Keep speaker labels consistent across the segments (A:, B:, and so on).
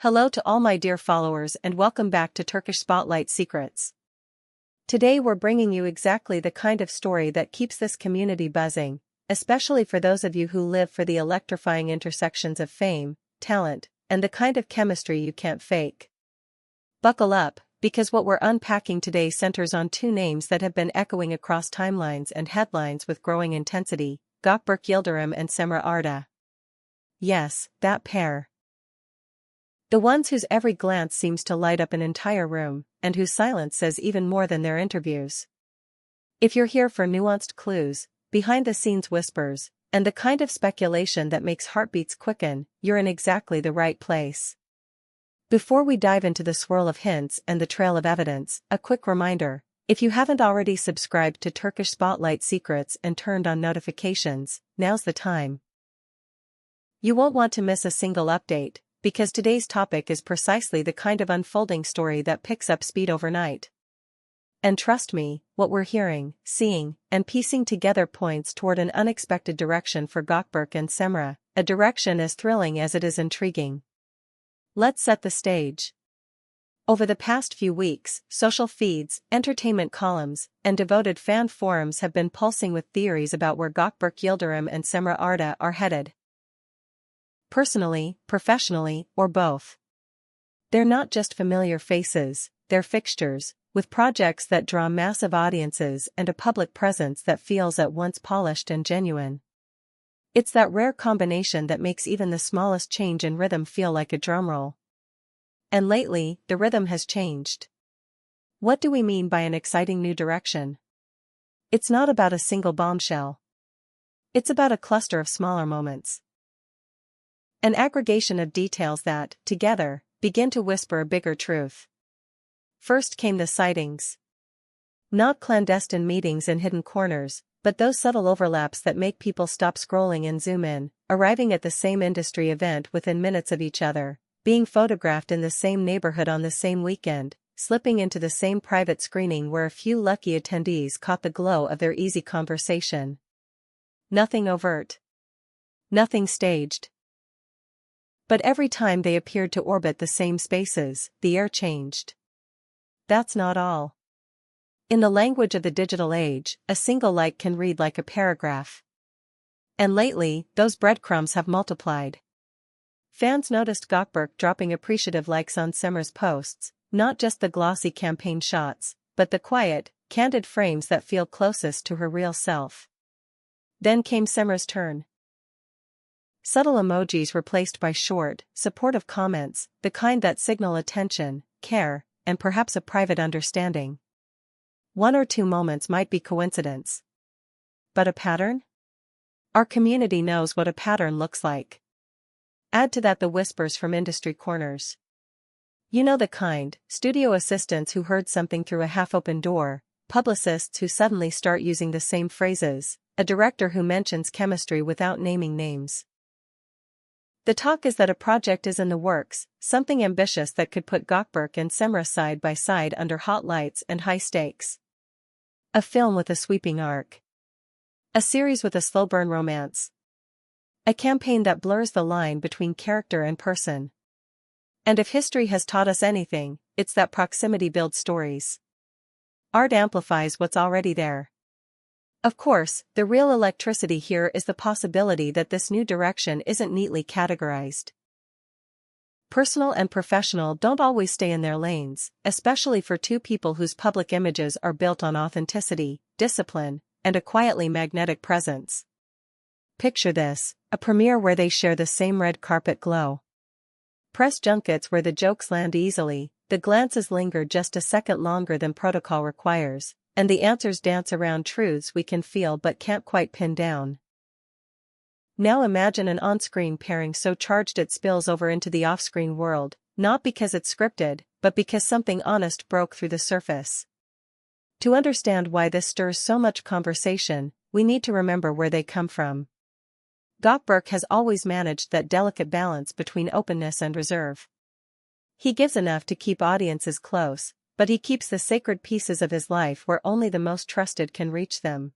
A: Hello to all my dear followers and welcome back to Turkish Spotlight Secrets. Today we're bringing you exactly the kind of story that keeps this community buzzing, especially for those of you who live for the electrifying intersections of fame, talent, and the kind of chemistry you can't fake. Buckle up, because what we're unpacking today centers on two names that have been echoing across timelines and headlines with growing intensity: Gökberk Yıldırım and Cemre Arda. Yes, that pair. The ones whose every glance seems to light up an entire room, and whose silence says even more than their interviews. If you're here for nuanced clues, behind-the-scenes whispers, and the kind of speculation that makes heartbeats quicken, you're in exactly the right place. Before we dive into the swirl of hints and the trail of evidence, a quick reminder: if you haven't already subscribed to Turkish Spotlight Secrets and turned on notifications, now's the time. You won't want to miss a single update, because today's topic is precisely the kind of unfolding story that picks up speed overnight. And trust me, what we're hearing, seeing, and piecing together points toward an unexpected direction for Gökberk and Cemre, a direction as thrilling as it is intriguing. Let's set the stage. Over the past few weeks, social feeds, entertainment columns, and devoted fan forums have been pulsing with theories about where Gökberk Yıldırım and Cemre Arda are headed. Personally, professionally, or both. They're not just familiar faces, they're fixtures, with projects that draw massive audiences and a public presence that feels at once polished and genuine. It's that rare combination that makes even the smallest change in rhythm feel like a drumroll. And lately, the rhythm has changed. What do we mean by an exciting new direction? It's not about a single bombshell. It's about a cluster of smaller moments. An aggregation of details that, together, begin to whisper a bigger truth. First came the sightings. Not clandestine meetings in hidden corners, but those subtle overlaps that make people stop scrolling and zoom in, arriving at the same industry event within minutes of each other, being photographed in the same neighborhood on the same weekend, slipping into the same private screening where a few lucky attendees caught the glow of their easy conversation. Nothing overt. Nothing staged. But every time they appeared to orbit the same spaces, the air changed. That's not all. In the language of the digital age, a single like can read like a paragraph. And lately, those breadcrumbs have multiplied. Fans noticed Gökberk dropping appreciative likes on Cemre's posts, not just the glossy campaign shots, but the quiet, candid frames that feel closest to her real self. Then came Cemre's turn. Subtle emojis replaced by short, supportive comments, the kind that signal attention, care, and perhaps a private understanding. One or two moments might be coincidence. But a pattern? Our community knows what a pattern looks like. Add to that the whispers from industry corners. You know the kind: studio assistants who heard something through a half-open door, publicists who suddenly start using the same phrases, a director who mentions chemistry without naming names. The talk is that a project is in the works, something ambitious that could put Gökberk and Cemre side by side under hot lights and high stakes. A film with a sweeping arc. A series with a slow-burn romance. A campaign that blurs the line between character and person. And if history has taught us anything, it's that proximity builds stories. Art amplifies what's already there. Of course, the real electricity here is the possibility that this new direction isn't neatly categorized. Personal and professional don't always stay in their lanes, especially for two people whose public images are built on authenticity, discipline, and a quietly magnetic presence. Picture this: a premiere where they share the same red carpet glow. Press junkets where the jokes land easily, the glances linger just a second longer than protocol requires, and the answers dance around truths we can feel but can't quite pin down. Now imagine an on-screen pairing so charged it spills over into the off-screen world, not because it's scripted, but because something honest broke through the surface. To understand why this stirs so much conversation, we need to remember where they come from. Gökberk has always managed that delicate balance between openness and reserve. He gives enough to keep audiences close, but he keeps the sacred pieces of his life where only the most trusted can reach them.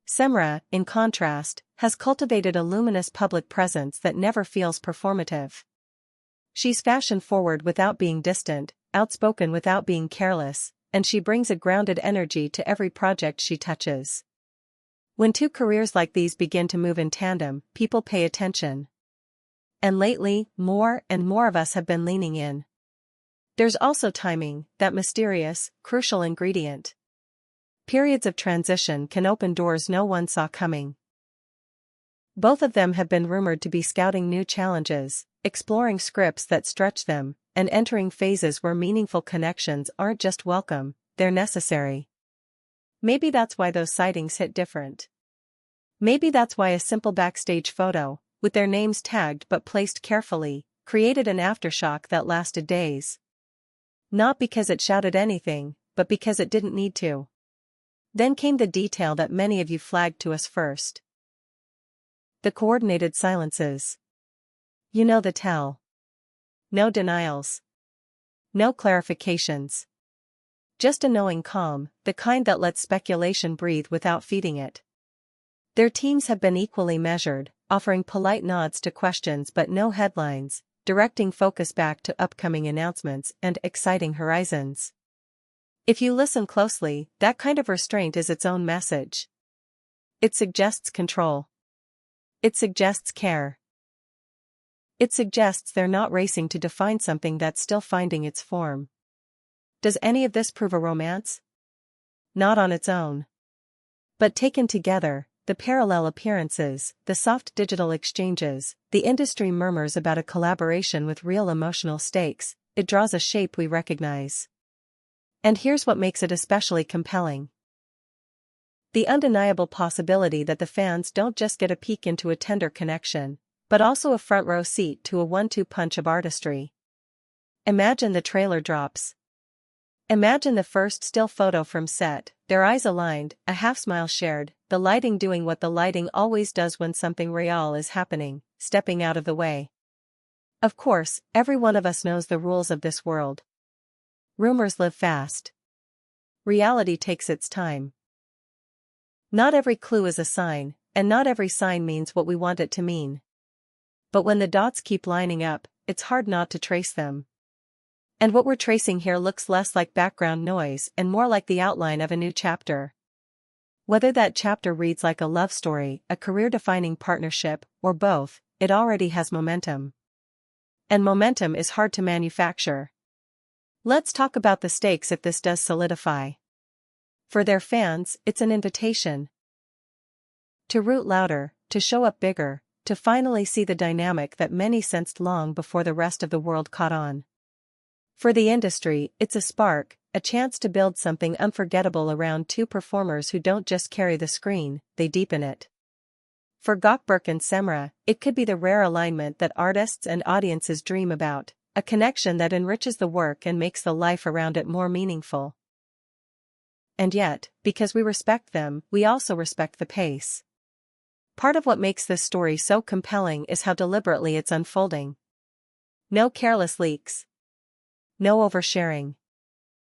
A: Cemre, in contrast, has cultivated a luminous public presence that never feels performative. She's fashion-forward without being distant, outspoken without being careless, and she brings a grounded energy to every project she touches. When two careers like these begin to move in tandem, people pay attention. And lately, more and more of us have been leaning in. There's also timing, that mysterious, crucial ingredient. Periods of transition can open doors no one saw coming. Both of them have been rumored to be scouting new challenges, exploring scripts that stretch them, and entering phases where meaningful connections aren't just welcome, they're necessary. Maybe that's why those sightings hit different. Maybe that's why a simple backstage photo, with their names tagged but placed carefully, created an aftershock that lasted days. Not because it shouted anything, but because it didn't need to. Then came the detail that many of you flagged to us first. The coordinated silences. You know the tell. No denials. No clarifications. Just a knowing calm, the kind that lets speculation breathe without feeding it. Their teams have been equally measured, offering polite nods to questions but no headlines, directing focus back to upcoming announcements and exciting horizons. If you listen closely, that kind of restraint is its own message. It suggests control. It suggests care. It suggests they're not racing to define something that's still finding its form. Does any of this prove a romance? Not on its own. But taken together, the parallel appearances, the soft digital exchanges, the industry murmurs about a collaboration with real emotional stakes, it draws a shape we recognize. And here's what makes it especially compelling. The undeniable possibility that the fans don't just get a peek into a tender connection, but also a front-row seat to a 1-2 punch of artistry. Imagine the trailer drops. Imagine the first still photo from set, their eyes aligned, a half-smile shared, the lighting doing what the lighting always does when something real is happening, stepping out of the way. Of course, every one of us knows the rules of this world. Rumors live fast. Reality takes its time. Not every clue is a sign, and not every sign means what we want it to mean. But when the dots keep lining up, it's hard not to trace them. And what we're tracing here looks less like background noise and more like the outline of a new chapter. Whether that chapter reads like a love story, a career-defining partnership, or both, it already has momentum. And momentum is hard to manufacture. Let's talk about the stakes if this does solidify. For their fans, it's an invitation to root louder, to show up bigger, to finally see the dynamic that many sensed long before the rest of the world caught on. For the industry, it's a spark, a chance to build something unforgettable around two performers who don't just carry the screen, they deepen it. For Gökberk and Cemre, it could be the rare alignment that artists and audiences dream about, a connection that enriches the work and makes the life around it more meaningful. And yet, because we respect them, we also respect the pace. Part of what makes this story so compelling is how deliberately it's unfolding. No careless leaks. No oversharing.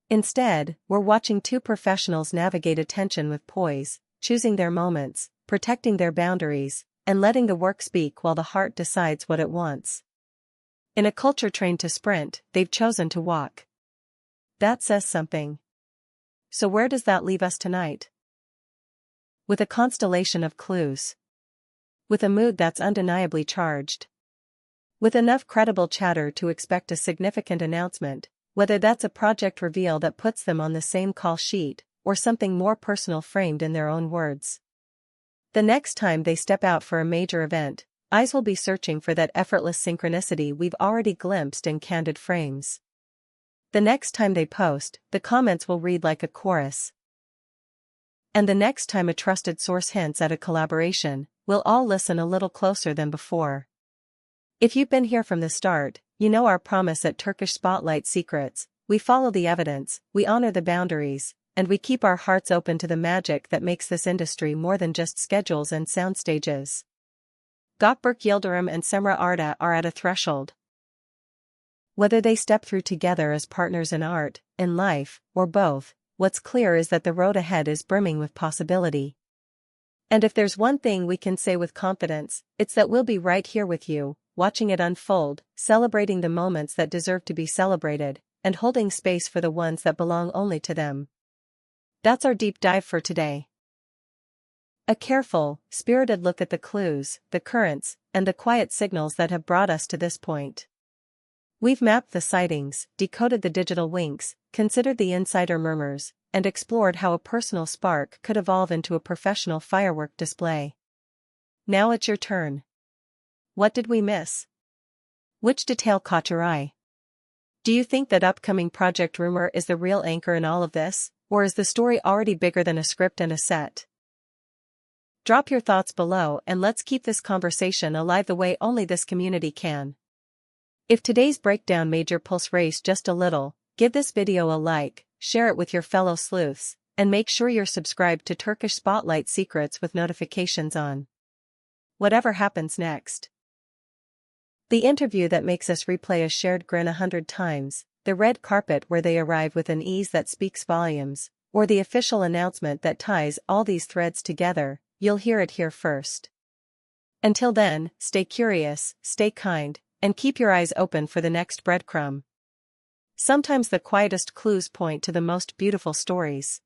A: Instead, we're watching two professionals navigate attention with poise, choosing their moments, protecting their boundaries, and letting the work speak while the heart decides what it wants. In a culture trained to sprint, they've chosen to walk. That says something. So where does that leave us tonight? With a constellation of clues. With a mood that's undeniably charged. With enough credible chatter to expect a significant announcement, whether that's a project reveal that puts them on the same call sheet, or something more personal framed in their own words. The next time they step out for a major event, eyes will be searching for that effortless synchronicity we've already glimpsed in candid frames. The next time they post, the comments will read like a chorus. And the next time a trusted source hints at a collaboration, we'll all listen a little closer than before. If you've been here from the start, you know our promise at Turkish Spotlight Secrets: we follow the evidence, we honor the boundaries, and we keep our hearts open to the magic that makes this industry more than just schedules and sound stages. Gökberk Yıldırım and Cemre Arda are at a threshold. Whether they step through together as partners in art, in life, or both, what's clear is that the road ahead is brimming with possibility. And if there's one thing we can say with confidence, it's that we'll be right here with you, watching it unfold, celebrating the moments that deserve to be celebrated, and holding space for the ones that belong only to them. That's our deep dive for today. A careful, spirited look at the clues, the currents, and the quiet signals that have brought us to this point. We've mapped the sightings, decoded the digital winks, considered the insider murmurs, and explored how a personal spark could evolve into a professional firework display. Now it's your turn. What did we miss? Which detail caught your eye? Do you think that upcoming project rumor is the real anchor in all of this, or is the story already bigger than a script and a set? Drop your thoughts below and let's keep this conversation alive the way only this community can. If today's breakdown made your pulse race just a little, give this video a like, share it with your fellow sleuths, and make sure you're subscribed to Turkish Spotlight Secrets with notifications on. Whatever happens next. The interview that makes us replay a shared grin 100 times, the red carpet where they arrive with an ease that speaks volumes, or the official announcement that ties all these threads together, you'll hear it here first. Until then, stay curious, stay kind, and keep your eyes open for the next breadcrumb. Sometimes the quietest clues point to the most beautiful stories.